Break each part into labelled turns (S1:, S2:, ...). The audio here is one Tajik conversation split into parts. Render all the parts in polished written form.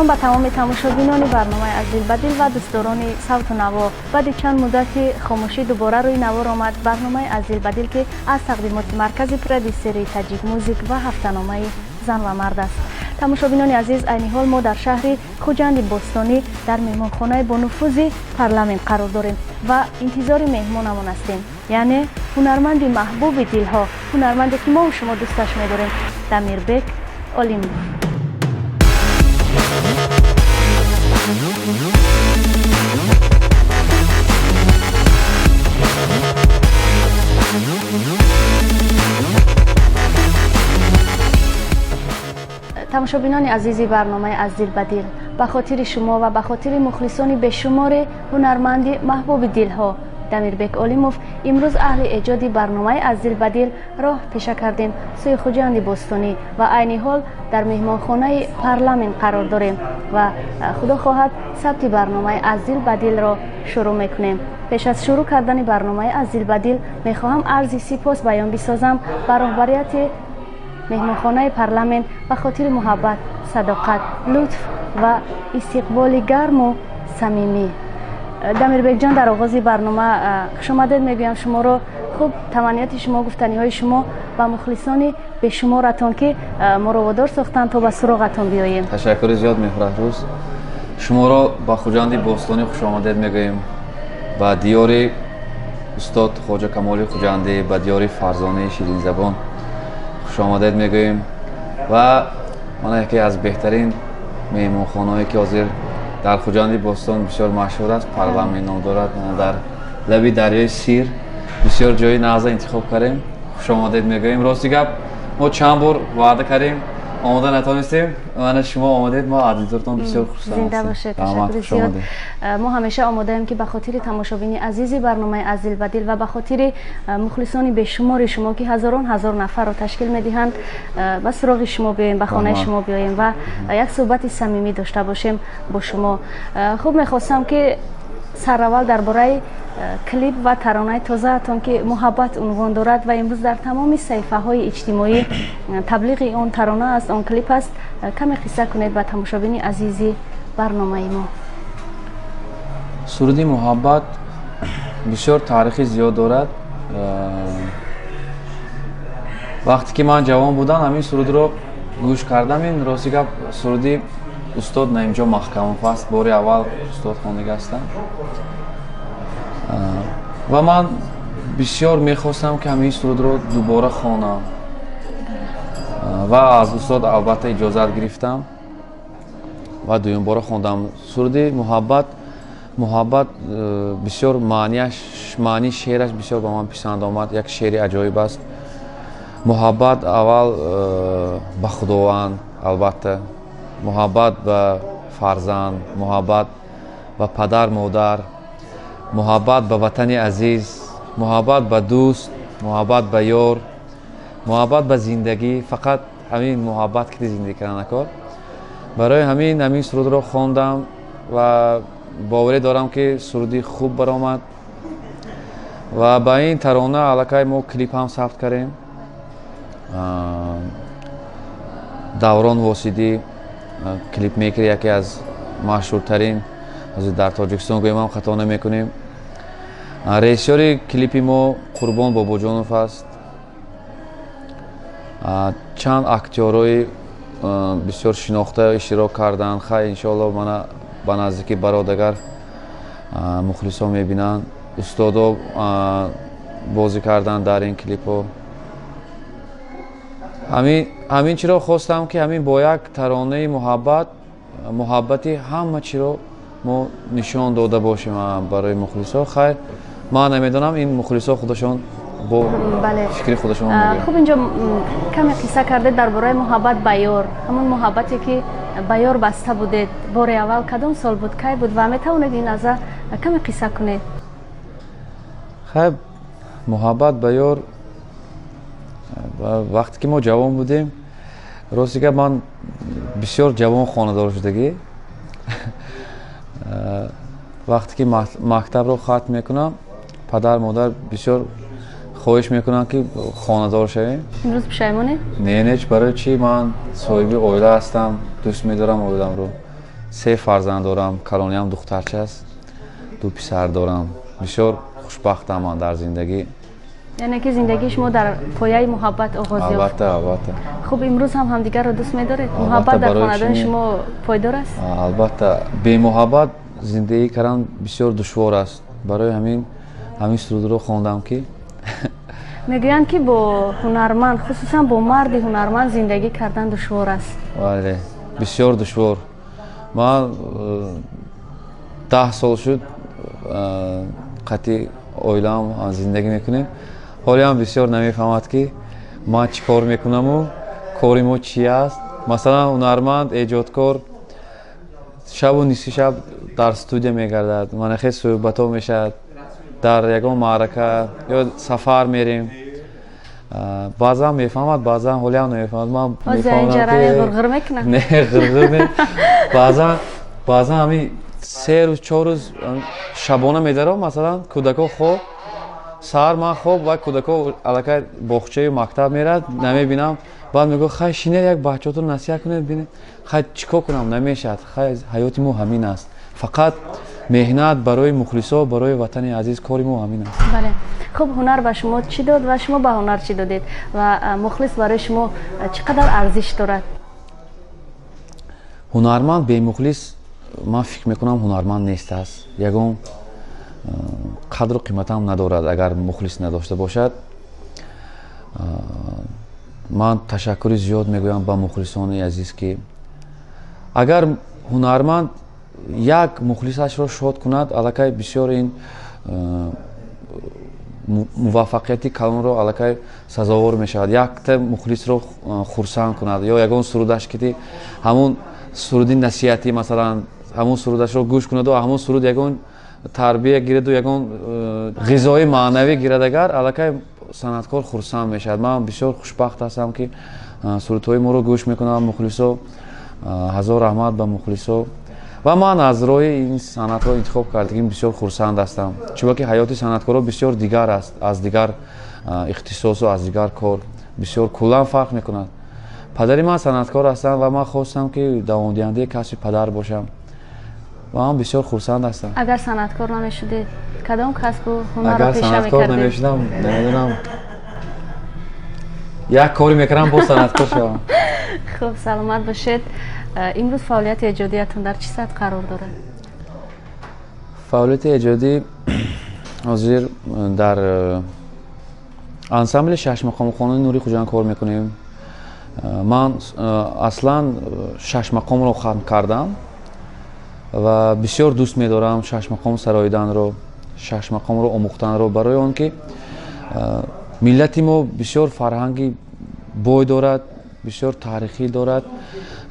S1: سلام به تمام تماشاگران برنامه عزیز بدیل و دوستداران صوت و نوا. بعد چند مدت خاموشی دوباره روی نوار آمد برنامه عزیز بدیل که از تقدیمات مرکز پرودیوسری تاجیک موزیک و هفته‌نامه زن و مرد است. تماشاگران عزیز، عین حال ما در شهر خوجند بوستانی در مهمانخانه با نفوذ پارلمان قرار داریم و انتظار مهمانمون هستیم، یعنی هنرمند محبوب دلها، هنرمندی که ما و شما دوستش می‌داریم، دمیربک اولیموف. تماشاگران عزیز برنامه از دل به دل، به خاطر شما و به خاطر مخلصان بیشمار هنرمند محبوب دلها دمیربک اولیموف امروز اهل ایجاد برنامه از دل به دل راه پیشه کردیم سوی خوجند بوستانی و عین حال در مهمانخانه پارلمان قرار داریم و خدا خواهد ثبت برنامه از دل به دل را شروع میکنیم. پیش از شروع کردن برنامه از دل به دل میخواهم عرض سپاس بیان بسازم بر رهبریت مهمانخانه پارلمان به خاطر محبت، صداقت، لطف و استقبال گرم و صمیمی. دمیربک جان، در آغاز برنامه خوش آمدید میگویم شما رو. خوب تمنیات شما، گفتنی های شما و مخلصان بیشمارتان که ما رو وادار ساختن تا به سراغتان بیاییم.
S2: تشکر زیاد مهربان. شما رو با خوجند بوستانی خوش آمدید میگویم. با دیار استاد خواجه کمال خوجندی، با دیار فرزانه شیرین زبان خوش آمدید میگویم و من یکی از بهترین مهمانخانه‌ای که حاضر در خوجند بوستان بسیار مشهور است، پارلمان نام دارد. در لبی دریای سیر بسیار جای نازا انتخاب کردیم. خوش آمدید میگویم. راستی گپ ما چند بار وعده کردیم آماده نتونستیم، من شما آمدید، ما عزیزتون بسیار خوشحال هستیم.
S1: زنده باشید. تشکر زیاد. ما همیشه آماده ایم که به خاطر تماشاگران عزیز برنامه از دل به دل و به خاطر مخلصان بیشمار شما که هزاران هزار نفر را تشکیل میدهند به سراغ شما بیاییم، به خانه شما بیاییم و یک صحبت صمیمی داشته باشیم با شما. خوب میخواستم که سرول درباره کلیپ و ترانه تازه اتان که محبت عنوان دارد و امروز در تمام صفحه های اجتماعی تبلیغ آن ترانه است، آن کلیپ است، کمی قصه کنید به تماشاگران عزیزی برنامه ما.
S2: سرودی محبت بسیار تاریخی زیاد دارد. وقتی که من جوان بودم همین سرود رو گوش کردم. این راستی گپ سرودی استاد نعیمجان محکموف است، باری اول استاد خواننده هستند و من بسیار میخواستم که همین سرود رو دوباره خوانم و از استاد البته اجازت گرفتم و دویم بار خوندم. سرودی محبت بسیار معنی شعرش بسیار به من پسند آمد. یک شعر عجایب است. محبت اول به خداوند، البته محبت به فرزند، محبت به پدر مادر، محبت به وطن عزیز، محبت به دوست، محبت به یار، محبت به زندگی. فقط همین محبت که زندگی کردن کار. برای همین سرود رو خواندم و باوری دارم که سرودی خوب برآمد و با این ترانه علاقه ما کلیپ هم ثبت کردیم. دوران واسیدی کلیپ میکر، یکی از مشهورترین در تاجیکستان گویم هم خطا نمیکنیم. رئیسیار کلیپی ما قربان باباجانوف است. چند اکتیورای بسیار شناخته اشتراک کردن. خیلی انشاءالله من به نزدیکی برادر مخلصا میبینن. استادا بازی کردن در این کلیپ ها. همین چرا خواستم که همین با یک ترانه محبتی همه چی رو ما نشان داده باشیم برای مخلصا. خیر من نمیدونم این مخلصا خودشون با فکر خودشون میگن.
S1: خب اینجا کمی قصه کرده درباره محبت به یار، همون محبتی که به یار بسته بودید بار اول کدام سال بود، کی بود و میتونید این از کمی قصه کنید؟
S2: خب محبت به یار وقتی که ما جوان بودیم، راستی که من بسیار جوان خانه‌دار شدگی وقتی که مکتب رو ختم میکنم پدر مادر بسیار خواهش میکنن که خانه‌دار شویم.
S1: امروز پشیمونی؟
S2: نه برای چی؟ من صاحب عائله هستم، دوست میدارم عائله‌ام رو 3 фарзанд дорам, калониям духтарча аст, 2 писар дорам. Бисёр хушбахтам ман дар зиндагӣ.
S1: яъне ки зиндагии шумо дар пояи муҳаббат оғоз ёфт.
S2: Албатта.
S1: хуб, имрӯз ҳам ҳамдигарро дӯст медоред? муҳаббат дар хонадони шумо пойдор аст?
S2: Албатта, бемуҳаббат зиндагӣ кардан бисёр душвор аст. Барои ҳамин сурудро хондам ки
S1: мегӯянд ки бо ҳунарманд, хусусан бо марди ҳунарманд зиндагӣ кардан душвор аст.
S2: бале, бисёр душвор. Ман 10 сол шуд қатъи оилаам зиндагӣ мекунем. ҳолиам бисёр намефаҳмад ки ман чӣ кор мекунаму кори мо чӣ аст. Масалан, ҳунарманд, эҷодкор шабу нисфи шаб дар студия мегардад, манахе суҳбатҳо мешавад, дар ягон маърака ё сафар мерем. баъзан мефаҳмад, баъзан ҳолиам намефаҳмад. Ман
S1: мефаҳмам
S2: не ғирғир не. баъзан ҳамин 3 рӯз 4 рӯз шабона медарам. Масалан, кӯдако хоб, саҳар ман хоб ва кӯдако аллакай боғчаю мактаб мерад, намебинам. баъд мегӯяд хай шинел як бачаҳотро насиҳат кунед бинед. хай чӣ кор кунам, намешавад. хай ҳаёти мо ҳамин аст. фақат меҳнат барои мухлисо, барои ватани азиз, кори мо ҳамин аст.
S1: бале, хуб, ҳунар ба шумо чӣ дод ва шумо ба ҳунар чӣ додед ва мухлис барои шумо чӣ қадар арзиш дорад?
S2: ҳунарманд бемухлис, ман фикр мекунам ҳунарманд нест аст. ягон қадру қиматам надорад агар мухлис надошта бошад. ман ташаккури зиёд мегӯям ба мухлисони азиз ки агар ҳунарманд як мухлисашро шод кунад, аллакай бисёр ин муваффақияти калонро аллакай сазовор мешавад. якта мухлисро хурсанд кунад ё ягон сурудаш ки ҳамун суруди насиҳатӣ, масалан, ҳамун сурудашро гӯш кунаду ҳамун суруд ягон тарбия гираду ягон ғизои маънавӣ гирад, агар аллакай санъаткор хурсанд мешавад. ман бисёр хушбахт ҳастам ки сурудҳои моро гӯш мекунад мухлисо. ҳазор раҳмат ба мухлисо. ва ман аз роҳи ин санъатро интихоб кардагим бисёр хурсанд ҳастам, чунки ҳаёти санъаткоро бисёр дигар аст, аз дигар ихтисосу аз дигар кор бисёр куллан фарқ мекунад. падари ман санъаткор ҳастам ва ман хостам ки давомдиҳандаи касби падар бошам. ва ман бисёр хурсанд ҳастам.
S1: агар санъаткор намешудед, кадом касбу ҳунарро
S2: агар
S1: пеша
S2: санъаткор
S1: мекардед?
S2: намешудам, намедонам, як кори мекардам бо санъаткор шавам.
S1: хуб, саломат бошед. имрӯз фаъолияти эҷодиятон дар чӣ сатҳ қарор дорад?
S2: фаъолияти эҷодӣ ҳозир дар ансамбли шашмақому қонуни нури хуҷанд кор мекунем. ман аслан шашмақомро хатм кардам ва бисёр дӯст медорам шашмақом сароиданро, шашмақомро омӯхтанро, барои он ки миллати мо бисёр фарҳанги бой дорад, бисёр таърихӣ дорад.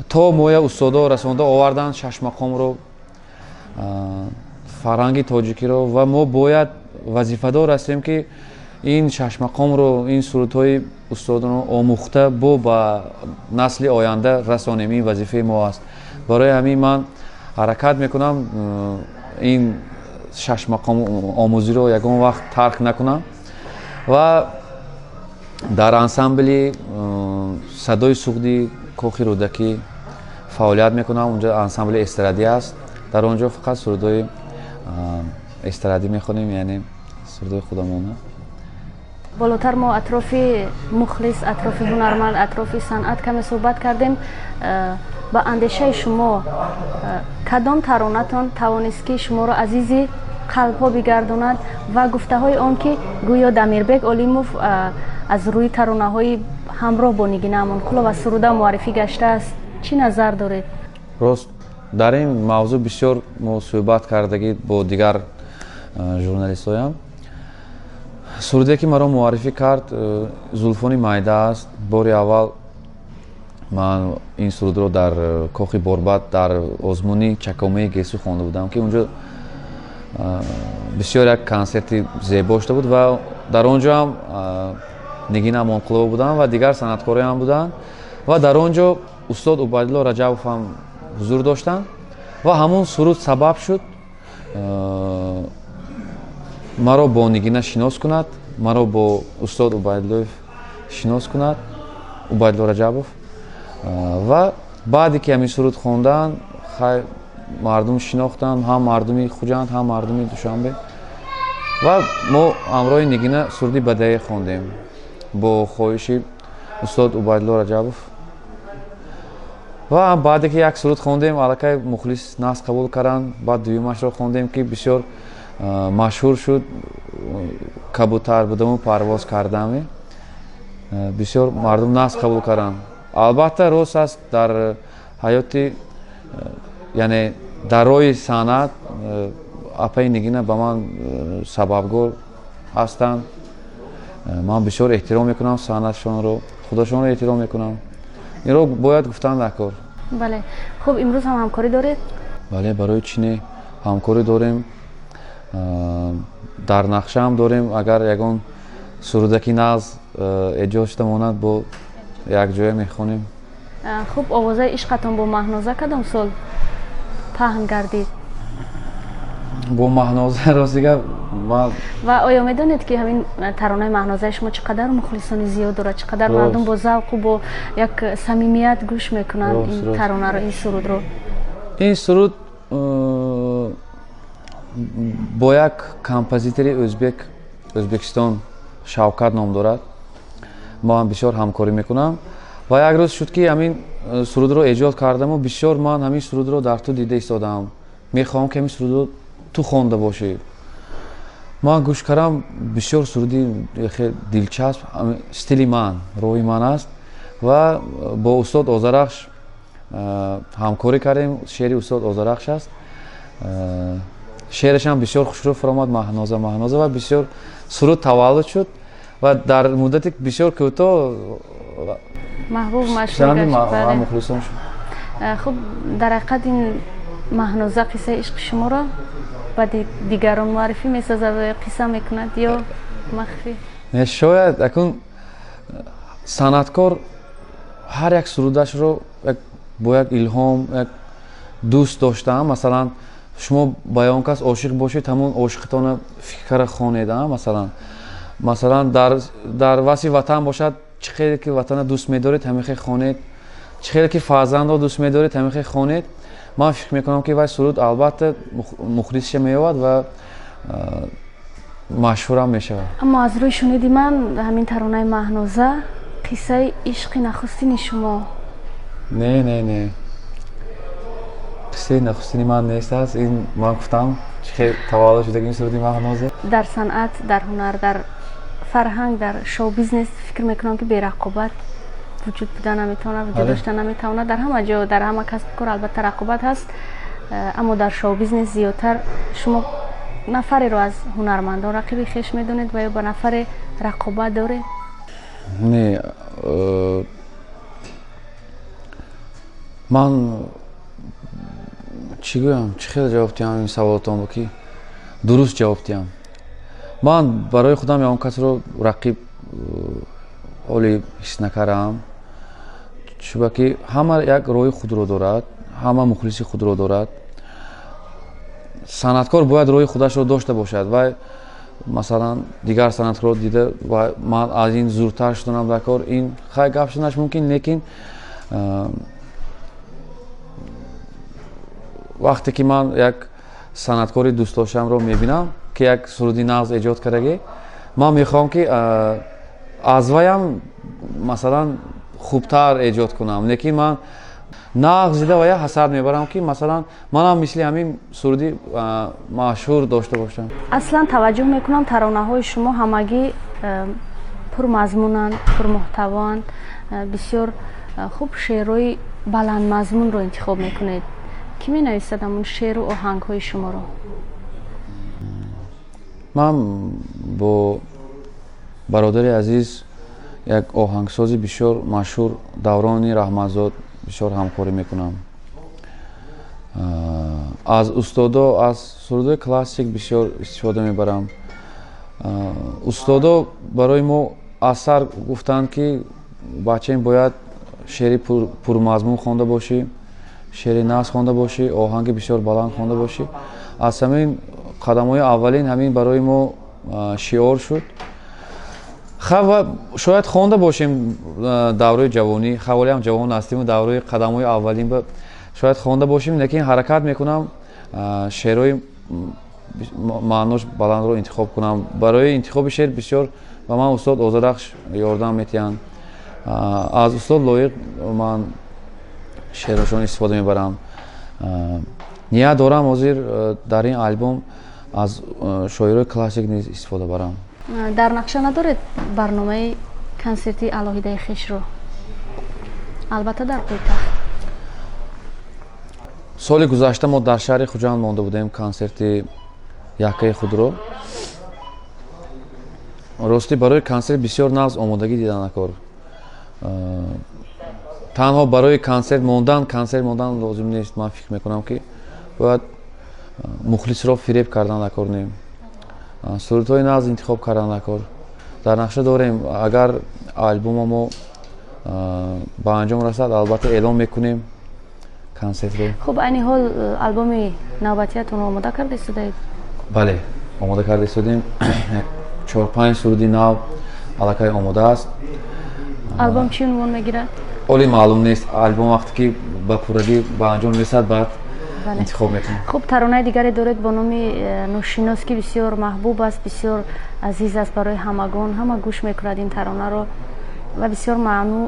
S2: то моя устодо расонда оварданд шашмақомро, фарҳанги тоҷикиро, ва мо бояд вазифадор ҳастем ки ин шашмақомро, ин сурудҳои устодонро омӯхта бо ба насли оянда расонем. ин вазифаи мо аст. барои ҳамин ман ҳаракат мекунам ин шашмақом омӯзиро ягон вақт тарк накунам ва дар ансамбли садои суғди кохи рӯдакӣ фаъолият мекунам. унҷо ансамбли эстрадӣ аст. дар он ҷо фақат сурудҳои эстрадӣ мехонем, яъне сурудҳои худамона.
S1: болотар мо атрофи мухлис, атрофи ҳунарманд, атрофи санъат каме суҳбат кардем. ба андешаи шумо кадом таронатон тавонист ки шуморо азизи қалбҳо бигардонад ва гуфтаҳои он ки гӯё Дамирбек Олимов аз рӯи таронаҳои ҳамроҳ бо Нигина Амонқулова ва суруда муаррифӣ гаштааст, чӣ назар доред?
S2: рост, дар ин мавзӯъ бисёр мо суҳбат кардагӣ бо дигар журналистҳоям. суруде ки маро муаррифӣ кард Зулфони Майда аст. бори аввал ман ин сурудро дар кохи Борбад дар озмуни Чакомаи Гесу хонда будам ки унҷо бисёр як консерти зебо шуда буд ва дар он ҷо ҳам Нигина Амонқулова буданд ва дигар санъаткорон ҳам буданд ва дар он ҷо устод Убайдулло Раҷабов ҳам ҳузур доштанд ва ҳамун суруд сабаб шуд маро бо Нигина шинос кунад, маро бо устод Убайдуллоев шинос кунад, Убайдулло Раҷабов. ва баъде ки ҳамин суруд хонданд, мардум шинохтам, ҳам мардуми Хуҷанд, ҳам мардуми Душанбе. Ва мо ҳамроҳи Нигина суруди бадаие хондем бо хоҳиши устод Убайдулло Раҷабов. ва баъде ки як суруд хондем, аллакай мухлис назм қабул карданд. Баъд дуюмашро хондем ки бисёр машҳур шуд. Кабутар будаму парвоз кардаме. Бисёр мардум назм қабул карданд. Албатта рост аст дар ҳаёти яъне дар роҳи санъат апаи Нигина ба ман сабабгор ҳастанд. ман бисёр эҳтиром мекунам санъатшонро, худошонро эҳтиром мекунам. инро бояд гуфтан дар кор.
S1: бале, хуб, имрӯз ҳам ҳамкорӣ доред?
S2: бале, барои чӣ не, ҳамкорӣ дорем. дар нақша ҳам дорем. Агар ягон сурудаки назм эҷод шуда монад, бо якҷоя мехонем.
S1: хуб, овозаи ишқатон бо Маҳноза кадом сол паҳн гардид?
S2: бо Маҳноза ростига
S1: ва оё медонед ки ҳамин таронаи Маҳнозаи шумо чӣ қадар мухлисони зиёд дорад, чӣ қадар мардум бо завқу бо як самимият гӯш мекунанд ин таронаро, ин сурудро?
S2: ин суруд бо як композитори Ӯзбекистон Шавкат ном дорад. мо ҳам бисёр ҳамкорӣ мекунам. ва як рӯз шуд ки ҳамин сурудро эҷод кардаму бисёр ман ҳамин сурудро дар ту дида истодам. мехоҳам ки ҳамин сурудро ту хонда бошӣ. ман гӯш кардам, бисёр суруди хеле дилчасп, стили ман, роҳи ман аст. ва бо устод Озарахш ҳамкорӣ кардем. шеъри устод Озарахш аст. шеърашам бисёр хушрӯ фуромад, Маҳноза Маҳноза, ва бисёр суруд таваллуд шуд ва дар муддати бисёр кӯтоҳ
S1: маҳбуб машҳур гашт.
S2: мухлисон шуд.
S1: хуб, дар ҳақиқат ин Маҳноза қиссаи ишқи шуморо ба дигарон муаррифӣ месозад ва қисса мекунад ё махфӣ? Шояд
S2: акун санъаткор ҳар як сурудашро бо як илҳом, як дӯст доштаам. масалан, шумо ба ягон кас ошиқ бошед, ҳамон ошиқитона фикра хонед. масалан, дар васфи ватан бошад, чӣ хеле ки ватана дӯст медоред, ҳамихел хонед. чӣ хеле ки фарзандро дӯст медоред, ҳамихел хонед. ман фикр мекунам ки вай суруд албатта мухлисша меёвад ва машҳурам мешавад.
S1: аммо аз рӯи шуниди ман ҳамин таронаи Маҳноза қиссаи ишқи нахустини шумо?
S2: не қиссаи нахустини ман нест аст. ин ман гуфтам чӣ хел таваллуд шудаги ин суруди Маҳноза. дар
S1: санъат, дар ҳунар, дар фарҳанг, дар шоу-бизнес фикр мекунам ки берақобат вуҷуд буда наметавонад, вуҷуд дошта наметавонад. дар ҳама ҷо, дар ҳама касбкор албатта рақобат ҳаст, аммо дар шоу-бизнес зиёдтар шумо нафареро аз ҳунармандон рақиби хеш медонед ва ё ба нафаре рақобат доред?
S2: не, ман чӣ гӯям, чӣ хел ҷавоб диҳам ин саволотон бо ки дуруст ҷавоб диҳам. ман барои худам ягон касро рақиб оли ҳис накардам. чуба ки ҳама як роҳи худро дорад, ҳама мухлиси худро дорад. санъаткор бояд роҳи худашро дошта бошад. вай масалан дигар санъаткорро дида ман аз ин зуртар шуданам дар кор, ин хай гап шуданаш мумкин, лекин вақте ки ман як санъаткори дӯстдоштаамро мебинам ки як суруди назм эҷод кардаги, ман мехоҳам ки аз ваям масалан хубтар эҷод кунам. лекин ман нағз дида ва я ҳасад мебарам ки масалан манам мисли ҳамин суруди машҳур дошта бошам.
S1: аслан таваҷҷӯҳ мекунам таронаҳои шумо ҳамагӣ пурмазмунанд, пурмуҳтавоанд, бисёр хуб шеърҳои баландмазмунро интихоб мекунед. кӣ менависад ҳамон шеъру оҳангҳои шуморо?
S2: ман бо бародари азиз, як оҳангсози бисёр машҳур, Даврони Раҳматзод, бисёр ҳамкорӣ мекунам. аз устодо, аз сурудои классик бисёр истифода мебарам. устодо барои мо аз сар гуфтанд ки бачаем бояд шеъри пурмазмун хонда бошӣ, шеъри назм хонда бошӣ, оҳанги бисёр баланд хонда бошӣ. аз ҳамин қадамҳои аввалин ҳамин барои мо шиор шуд. шояд хонда бошем давраи ҷавонӣ, хаволиам ҷавон ҳастиму давраи қадамҳои аввалин ба шояд хонда бошем, лекин ҳаракат мекунам шеърҳои маънош баландро интихоб кунам. Барои интихоби шеър бисёр ба ман устод Озодахш ёрдам метиҳанд. Аз устод лоиқ ман шеърҳошон истифода мебарам. ният дорам ҳозир дар ин альбом аз шоирҳои классик низ истифода барам.
S1: дар нақша надоред барномаи консерти алоҳидаи хешро? албатта дар пойтахт.
S2: соли гузашта мо дар шаҳри хуҷанд монда будем консерти якаи худро. рости барои консерт бисёр нағз омодагӣ дида накор. танҳо барои консерт мондан лозим нест. ман фикр мекунам ки бояд мухлисро фиреб кардан накор нем. сурудҳои нағз интихоб кардан накор. дар нақша дорем, агар альбома мо ба анҷом расад, албатта эълон мекунем консертро.
S1: хуб, айни ҳол албоми навбатиятонро омода карда истодаед?
S2: бале, омода карда истодем. 4-5 суруди нав аллакай омода аст.
S1: албом чӣ унвон мегирад?
S2: оли маълум нест. албом вақте ки ба пуррагӣ ба анҷом расад, баъд интихоб мекунем.
S1: хуб, таронаи дигаре доред бо номи ношинос, ки бисёр маҳбуб аст, бисёр азиз аст барои ҳамагон. ҳама гӯш мекунад ин таронаро ва бисёр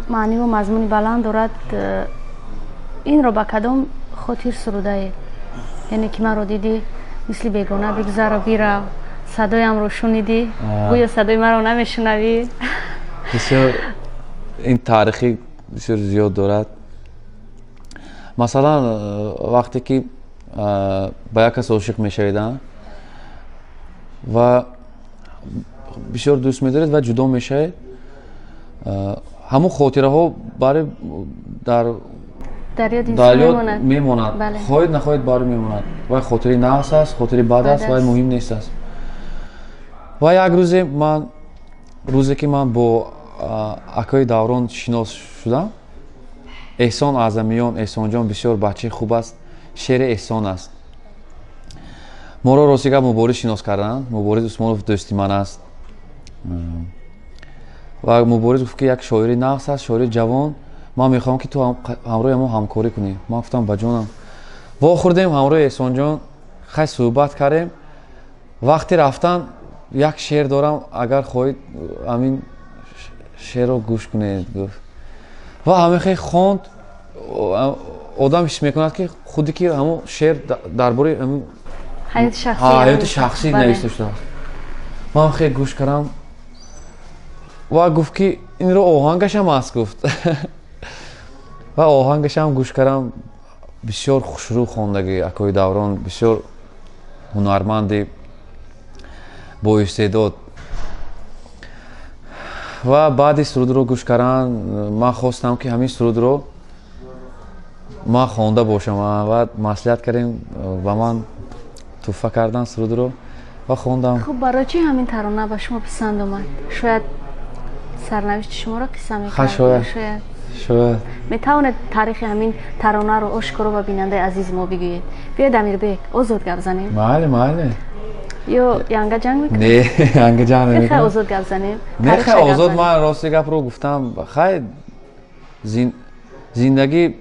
S1: маъниву мазмуни баланд дорад. инро ба кадом хотир сурудаед? яъне ки маро дидӣ мисли бегона бигзаро бирав, садоямро шунидӣ, гӯё садои маро намешунавӣ?
S2: бисёр ин таърихи бисёр зиёд дорад. масалан, вақте ки ба як кас ошиқ мешаведам ва бисёр дӯст медоред ва ҷудо мешавед, ҳамон хотираҳо барои дар ёд мемонад. хоҳед нахоҳед барои мемонад. вай хотири нағз аст, хотири бад аст, вай муҳим нест аст. ва як рӯзе ки ман бо акои Даврон шинос шудам, эҳсон аъзамиён, эҳсонҷон бисёр бачаи хуб аст. шеъри эҳсон аст. моро ростига Мубориз шинос карданд. Мубориз Усмонов дӯсти ман аст. ва Мубориз гуфт ки як шоири нағз аст, шоири ҷавон, ман мехоҳам ки ту ҳамроҳи мо ҳамкорӣ кунӣ. ман гуфтам ба ҷонам. ва охӯрдем ҳамроҳи эҳсонҷон хай суҳбат кардем. вақти рафтан як шеър дорам, агар хоҳед амин шеърро гӯш кунед гуфт. ва ҳамехе хонд. одам ҳис мекунад ки худе ки ҳамон шеър дар бораи ҳаёти шахсӣ нависта шудааст. ман хеле гӯш кардам ва гуфт ки инро оҳангашам аст гуфт. ва оҳангашам гӯш кардам. бисёр хушрӯ хондагӣ акои Даврон, бисёр ҳунарманди боистеъдод. ва баъди сурудро гӯш кардан ман хостам ки ҳамин сурудро ман хонда бошам ва маслиҳат кардем ба ман тӯҳфа кардан сурудро ва хондам.
S1: хуб, барои чӣ ҳамин тарона ба шумо писанд омад? шояд сарнавишти шуморо қисса мекард?
S2: шояд
S1: метавонед таърихи ҳамин таронаро ошкоро ба бинандаи азизи мо бигӯед? биёед Амирбек, озод гап занем.
S2: майли.
S1: ё янга ҷанг мекунем?
S2: не, янга ҷанг намекунем.
S1: хай озод гап занем.
S2: не, хай озод. ман рости гапро гуфтам. хай зиндагӣ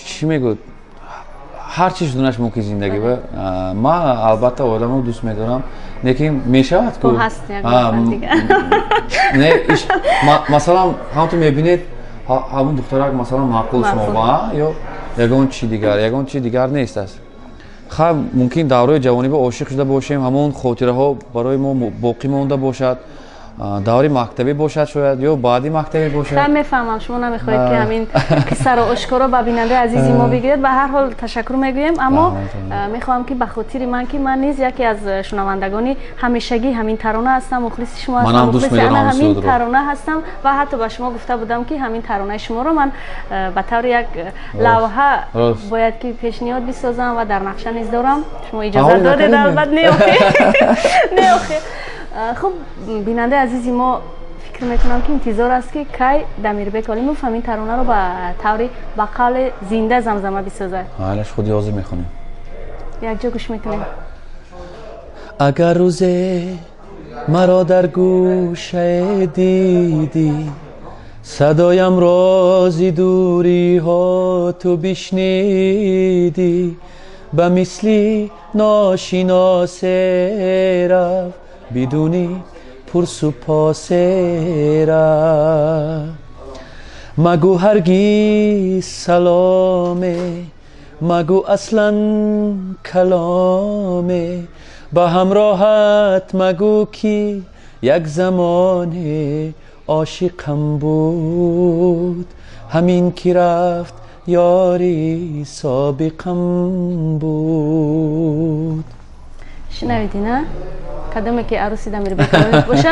S2: чӣ мегӯд? ҳар чӣ шуданаш мумкин зиндагӣ. ман албатта оиламро дӯст медорам, лекин мешавад ку масалан ҳамтон мебинед ҳамон духтарак масалан маъқул шумо ба ё ягон чӣ дигар нест аст. хай мумкин давраи ҷавонӣ ба ошиқ шуда бошем, ҳамон хотираҳо барои мо боқӣ монда бошад, даври мактабӣ бошад шояд ё баъди мактабӣ бошад.
S1: хай мефаҳмам шумо намехоҳед ки ҳамин қиссаро ошкоро ба бинандаи азизи мо бигӯед. ба ҳар ҳол ташаккур мегӯем, аммо мехоҳам ки ба хотири ман ки ман низ яке аз шунавандагони ҳамешагӣ ҳамин тарона ҳастам, мухлиси шумо ҳастам, мухлиси ана ҳамин тарона ҳастам ва ҳатто ба шумо гуфта будам ки ҳамин таронаи шуморо ман ба таври як лавҳа бояд ки пешниҳод бисозам ва дар нақша низ дорам. шумо иҷоза додед? албатта неохӣ. хуб, бинандаи азизи мо фикр мекунам ки интизор аст ки кай Дамирбек Олимов ҳамин таронаро ба таври ба қавли зинда замзама бисозад.
S2: ҳалаш худи ҳозир мехонем.
S1: якҷо гӯш метавонем.
S2: агар рӯзе маро дар гӯшаe дидӣ, صدایم رازی دوری ها تو بشنیدی به مثلی ناشناس رفت بدونی پرس و پاس رفت مگو هرگیز سلامه مگو اصلا کلامه به همراهت مگو کی یک زمان عاشقم بود همین که رفت یاری سابقم بود.
S1: شنویدی نه؟ کدومه که عروسی دمیر بکنه باشه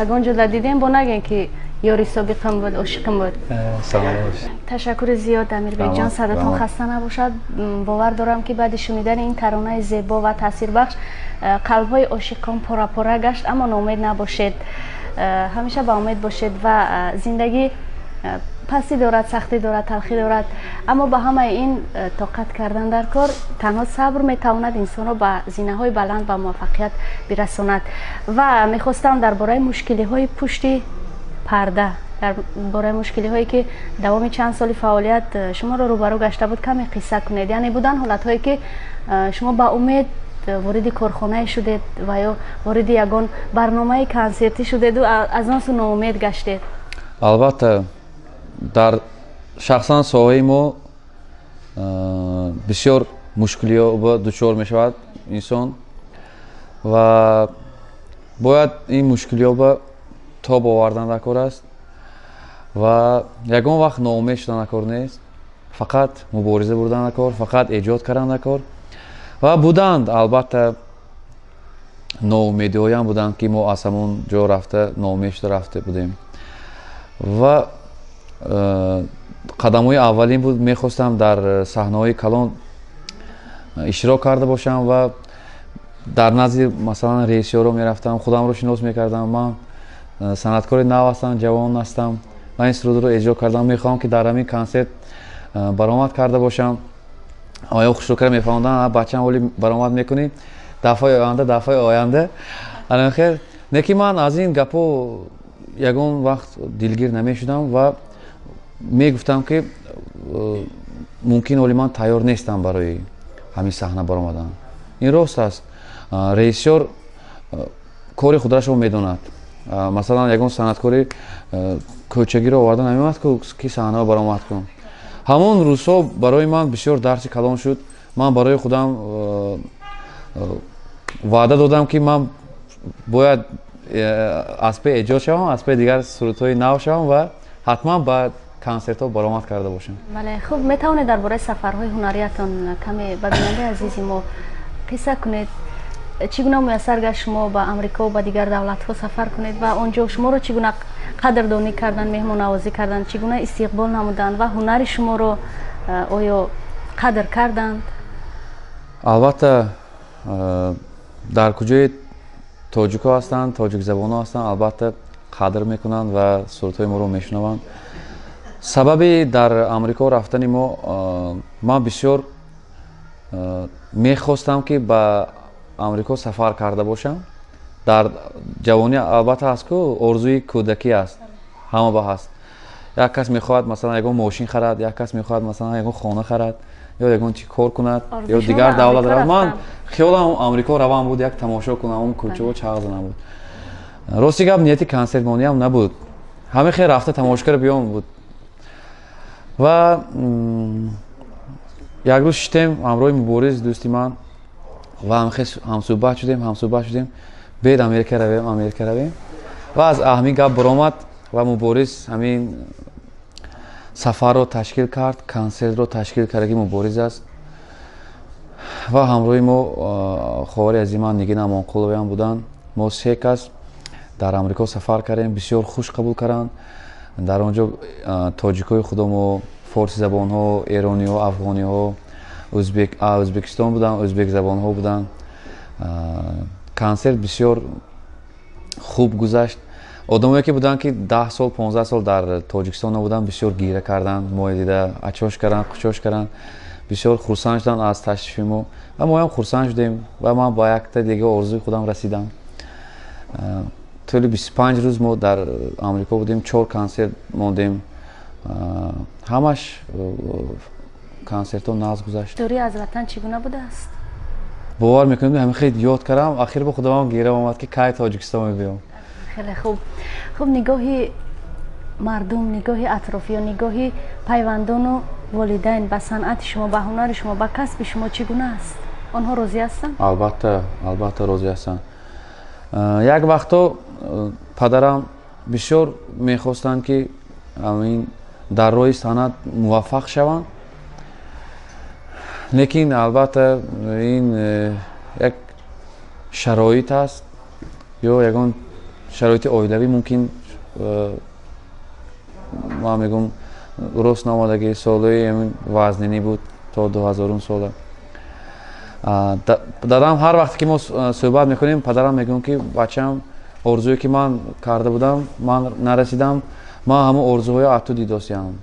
S1: یکان جدا دیدیم با نگین که یاری سابقم بود عاشقم بود.
S2: سلام باش.
S1: تشکر زیاد دمیر بیگ جان، صداتون خسته نباشد. باور دارم که بعد شنیدن این ترانه زیبا و تاثیربخش قلب‌های عاشقان پره پره گشت، اما ناامید نباشید، همیشه با امید باشید و زندگی پسی دارد، سختی دارد، تلخی دارد، اما با همه این طاقت کردن در کار تنها صبر میتواند انسان را به زینه‌های بلند و موفقیت برساند. و میخواستم درباره مشکلی های پشت پرده، درباره مشکلی هایی که دوام چند سال فعالیت شما را روبرو گشته بود کمی قصه کنید. یعنی بودن حالت هایی که شما با امید وارد کارخانه شدید و یا وارد یگان برنامه کنسرتی شدید و از آن سو ناامید گشتید؟
S2: البته در شخصا ساحه ما بسیار مشکلی ها دچار می شود انسان و باید این مشکلی ها تاب آوردن در کار است و یگان وقت ناامید شدن در کار نیست، فقط مبارزه بردن در کار، فقط ایجاد کردن در کار و بودند. البته ناامیدی های هم بودند که ما از همون جا رفته ناامید شده رفته بودیم و قدم های اولین بود میخواستم در صحنه های کلان اشتراک کرده باشم و در نزد مثلا رئیس‌ها رو میرفتم، خودم رو شناس میکردم. من صنعتکار نو هستم، جوان هستم و این سرود رو اجرا کردم، میخوام که در همین کنسرت برآمد کرده باشم. آیا خوشروکر میفهموندن بچه‌م ولی برآمد میکنی دفعه آینده الان خیر نکی. من از این گپو یگان وقت دلگیر نمیشدم و میگفتم که ممکن ولی من تیار نیستم برای همین صحنه برآمدن. این راست است. رئیسیار کاری خودش رو میداند. مثلا یگان صنعتکاری کوچگی رو آوردن نمیاد که صحنه برآمد کنم. همون روزها برای من بسیار درس کلان شد. من برای خودم وعده دادم که من باید از پی ایجاد شوم، از پی دیگر سرودهای نو شوم و حتما باید کنسرت ها برآمد کرده باشم.
S1: بله خوب، میتونید درباره سفرهای هنریتان کمی به بیننده عزیزی ما قصه کنید؟ چگونه میسر گشت شما به امریکا و به دیگر دولت ها سفر کنید و آنجا شما رو چگونه قدردانی کردن، مهمان نوازی کردن، چگونه استقبال نمودند و هنر شما رو آیا قدر کردند؟
S2: البته در کجای تاجیک ها هستند، تاجیک زبان ها هستند، البته قدر میکنند و سرودهای ما رو میشنوند. سبب در امریکا رفتن ما، من بسیار میخواستم که به امریکا سفر کرده باشم. در جوانی البته هست که آرزوی کودکی است، همه با هست. یک کس میخواد مثلا یگان ماشین خرد، یک کس میخواد مثلا یگان خانه خرد یا یگان چی کار کند یا دیگر دولت رفت. من خیالم امریکا روان بود یک تماشا کنم اون کوچه و چغز نبود. راستی گپ نیتی کنسرت مانی هم نبود، همه خیر رفته تماشاگر بیام بود و یک روز شدیم همراه مبارز دوستی من و هم صحبت شدیم بید امریکا رویم و از همین گپ برآمد و مبارز همین سفر رو تشکیل کرد، کنسرت رو تشکیل کرد که مبارز است و همراه ما خواهر عزیز من نگین امانقلوی هم بودن. ما 3 کس در امریکا سفر کردیم، بسیار خوش قبول کردند. در آنجا تاجیکای خودم و فارسی زبان ها، ایرانی ها، افغانی ها، ازبکستان بودن، ازبک زبان ها بودن. کنسرت بسیار خوب گذشت. آدمایی که بودن که 10 سال 15 سال در تاجیکستان بودن بسیار گیره کردند، ما دیده اچاش کردند، خوشش کردند، بسیار خرسند شدند از تشریف ما و ما هم خرسند شدیم و من با یک تا دیگه آرزوی خودم رسیدم. طول 25 روز ما در آمریکا بودیم، 4 کنسرت موندیم، همش کنسرت ها ناز گذشت.
S1: دوری از وطن چگونه بوده است؟
S2: باور میکنیم همه خیلی یاد کردم، آخر به خودم گیره اومد که کی تاجیکستان میبیام.
S1: خیلی خوب. خب نگاهی مردم، نگاهی اطرافیان، نگاهی پیوندان و والدین به صنعت شما، به هنر شما، به کسب شما چگونه است؟ آنها راضی هستند؟
S2: البته راضی هستند. یک وقتا پدرم بسیار میخواستند که همین در راه صنعت موفق شوند، لیکن البته این یک شرایط است یا یگان شرایط اولیوی ممکن ما میگم درست نامادگی سالهای همین وزنینی بود تا 2000 ساله. دادم هر وقت که ما صحبت میکنیم پدرم میگم که بچم آرزویی که من کرده بودم من نرسیدم، من همه آرزوهای اتو دیداسیم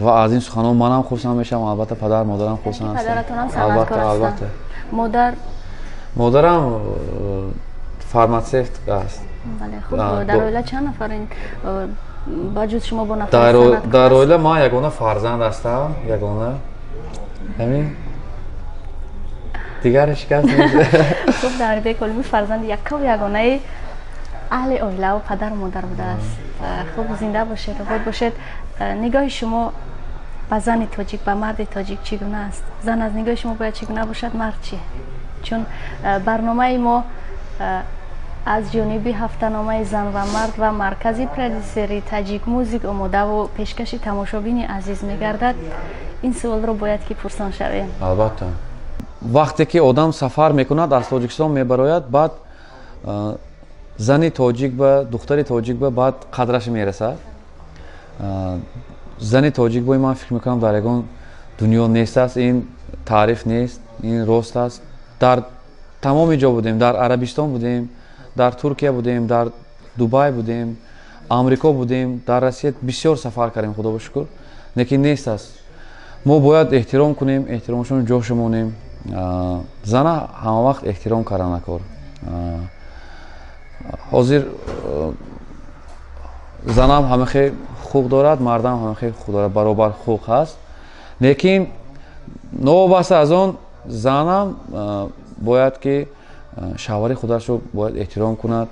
S2: و از این سخنان منم خوشحال میشم، البته پدر مادرم خوشحال هستن.
S1: پدرتون هم صنعتکار هستن؟
S2: مادرم فارماسیست است.
S1: بله. خب در عائله چند نفرین؟ با جز شما با نفر
S2: در عائله ما یگانه فرزند هستم، یگانه همین دیگرش کس نیست.
S1: خب در بیت کلمی فرزند یکا و یگانه اهل عائله و پدر و مادر بوده است. خب زنده باشید، آباد باشید. نگاه شما به زن تاجیک، به مرد تاجیک چگونه است؟ زن از نگاه شما باید چگونه باشد، مرد چیه؟ چون برنامه ما از جانب هفته‌نامه زن و مرد و مرکزی پرودیوسری تاجیک موزیک آماده و پیشکش تماشابین عزیز می‌گردد. این سوال رو باید که پرسان شویم.
S2: البته وقتی که آدم سفر میکند از تاجیکستان میبراید، بعد زنی تاجیک به دختری تاجیک به بعد قدرش میرسد. زنی تاجیک به من فکر میکنم در یگان دنیا نیست است، این تعریف نیست، این راست است. در تمام جا بودیم، در عربستان بودیم، در ترکیه بودیم، در دبی بودیم، آمریکا بودیم، در روسیه بسیار سفر کردیم، خدا با شکر، لیکن نیست است. ما باید احترام کنیم، احترامشون جاش مونیم. زن همه وقت احترام کردن کار. حاضر زنم همه خیلی حقوق دارد، مردم همه خیلی حقوق دارد، برابر حقوق هست. لیکن نوابسته از آن زنم باید که شوهر خودش رو باید احترام کند،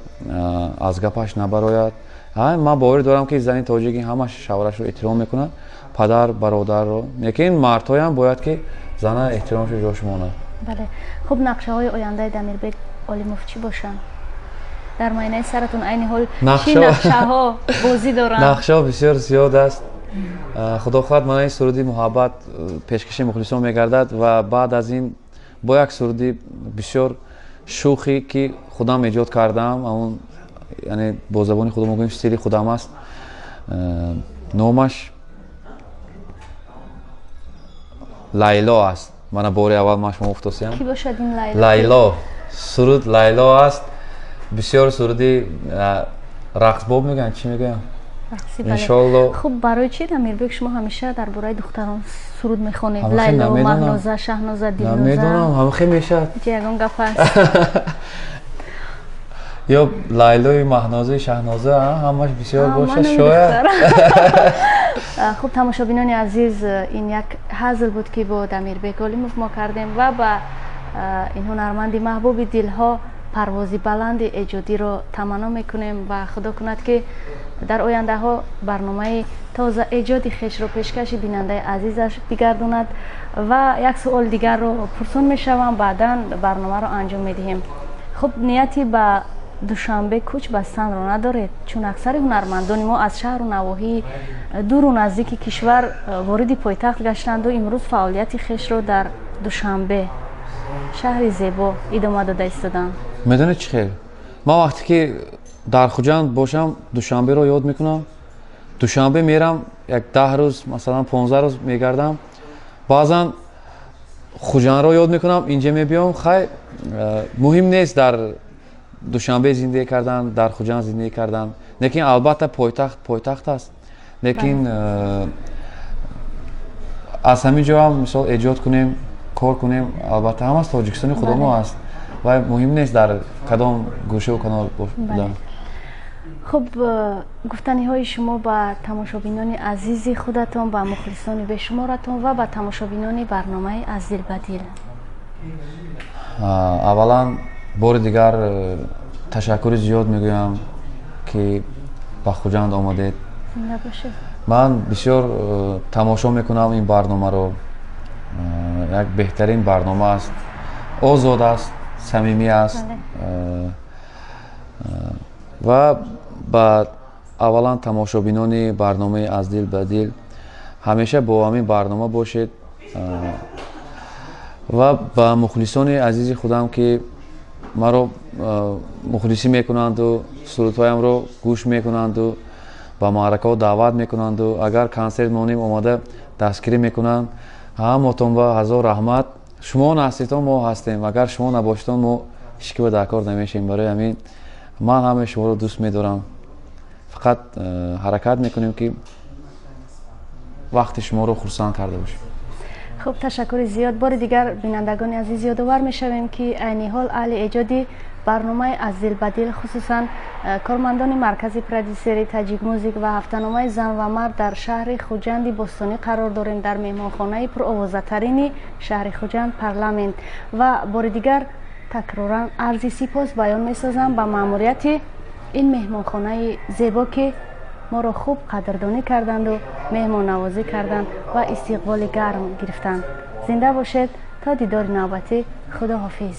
S2: از گپش نبراید. من باوری دارم که زنی تاجیکی همش شوهرش رو احترام میکنه، پدر برادر رو. لیکن مردهای هم باید که زن احترامش رو جاش ماند.
S1: بله. خب نقشه های آینده دمیربک علیموف چی باشن؟ در معنی سرتون عین حال چی نقشه ها بازی دارن؟
S2: نقشه ها بسیار زیاد است. خدا خواهد من این سرودی محبت پیشکش مخلصان میگردد و بعد از این با یک سرودی بسیار شوخی که خودم ایجاد کردم، اون یعنی با زبان خودم میگم استیل خودم است. نامش لیلا است. من بار اول ما شما افتادیم.
S1: کی باشد این لیلا؟
S2: لیلا. سرود لیلا است. بسیار سرودی رقص باب میگن، چی میگن؟ انشالله.
S1: خب برای چی دمیربک شما همیشه درباره دختران سرود میخونید؟ لیلا، مهنازه، شهنازه، دلنوزه؟
S2: نمیدونم، همه خیلی میشد.
S1: یگان گپ است.
S2: یا لیلا، مهنازه، شهنازه همش بسیار باشه شاید.
S1: خب تماشابینان عزیز، این یک هزل بود که با دمیربک علیموف ما کردیم و با این هنرمند محبوب دلها پروازی بلند ایجادی رو تمنا میکنیم و خدا کند که در آینده ها برنامه تازه ایجادی خویش رو پیشکش بیننده عزیزش بگرداند. و یک سوال دیگر رو پرسون میشوم، بعدا برنامه رو انجام میدهیم. خب نیتی به دوشنبه کوچ بستن رو ندارید؟ چون اکثر هنرمندان ما از شهر و نواحی دور و نزدیک کشور وارد پایتخت گشتند و امروز فعالیت خویش رو در دوشنبه شهر زیبا ادامه داده ایستادند.
S2: میدونید چی خیر؟ ما وقتی که در خوجند باشم دوشنبه رو یاد میکنم. دوشنبه میرم یک 10 روز مثلا 15 روز میگردم. بعضا خوجند رو یاد میکنم، اینجا میبیام. خیلی مهم نیست در دوشنبه زندگی کردن، در خوجند زندگی کردن، لیکن البته پایتخت است. لیکن از همین جا هم مثال ایجاد کنیم، کار کنیم. البته هم از تاجیکستان خود ما است. ва муҳим нест дар кадом гӯшаву канор будам.
S1: хуб, гуфтаниҳои шумо ба тамошобинони азизи худатон, ба мухлисони бешуморатон ва ба тамошобинони барномаи аз дил ба дил.
S2: аввалан бори дигар ташаккури зиёд мегӯям ки ба хуҷанд омадед.
S1: зинда бошед.
S2: ман бисёр тамошо мекунам ин барномаро. як беҳтарин барнома аст, озод аст, самимӣ аст. ва ба аввалан тамошобинони барномаи аз дил ба дил ҳамеша бо ҳамин барнома бошед ва ба мухлисони азизи худам ки маро мухлисӣ мекунанду сурудҳоямро гӯш мекунанду ба маъракаҳо даъват мекунанду агар консерт монем омада дастгирӣ мекунанд, ҳаматон ва ҳазор раҳмат. шумо ҳастедон, мо ҳастем. агар шумо набошедон, мо ҳички дар кор намешавем. барои ҳамин ман ҳамаи шуморо дӯст медорам. фақат ҳаракат мекунем ки вақти шуморо хурсанд карда бошем.
S1: хуб, ташаккури зиёд. бори дигар бинандагони азиз ёдовар мешавем ки айни ҳол аҳли эҷоди барномаи аз дил ба дил, хусусан кормандони маркази продюсери таҷик музик ва ҳафтаномаи зан ва мард дар шаҳри хуҷанди бостонӣ қарор дорем, дар меҳмонхонаи пуровозатарини шаҳри хуҷанд парламент. ва бори дигар такроран арзи сипос баён месозам ба маъмурияти ин меҳмонхонаи зебо ки моро хуб қадрдонӣ карданду меҳмоннавозӣ карданд ва истиқболи гарм гирифтанд. зинда бошед. то дидори навбатӣ. худоҳофиз.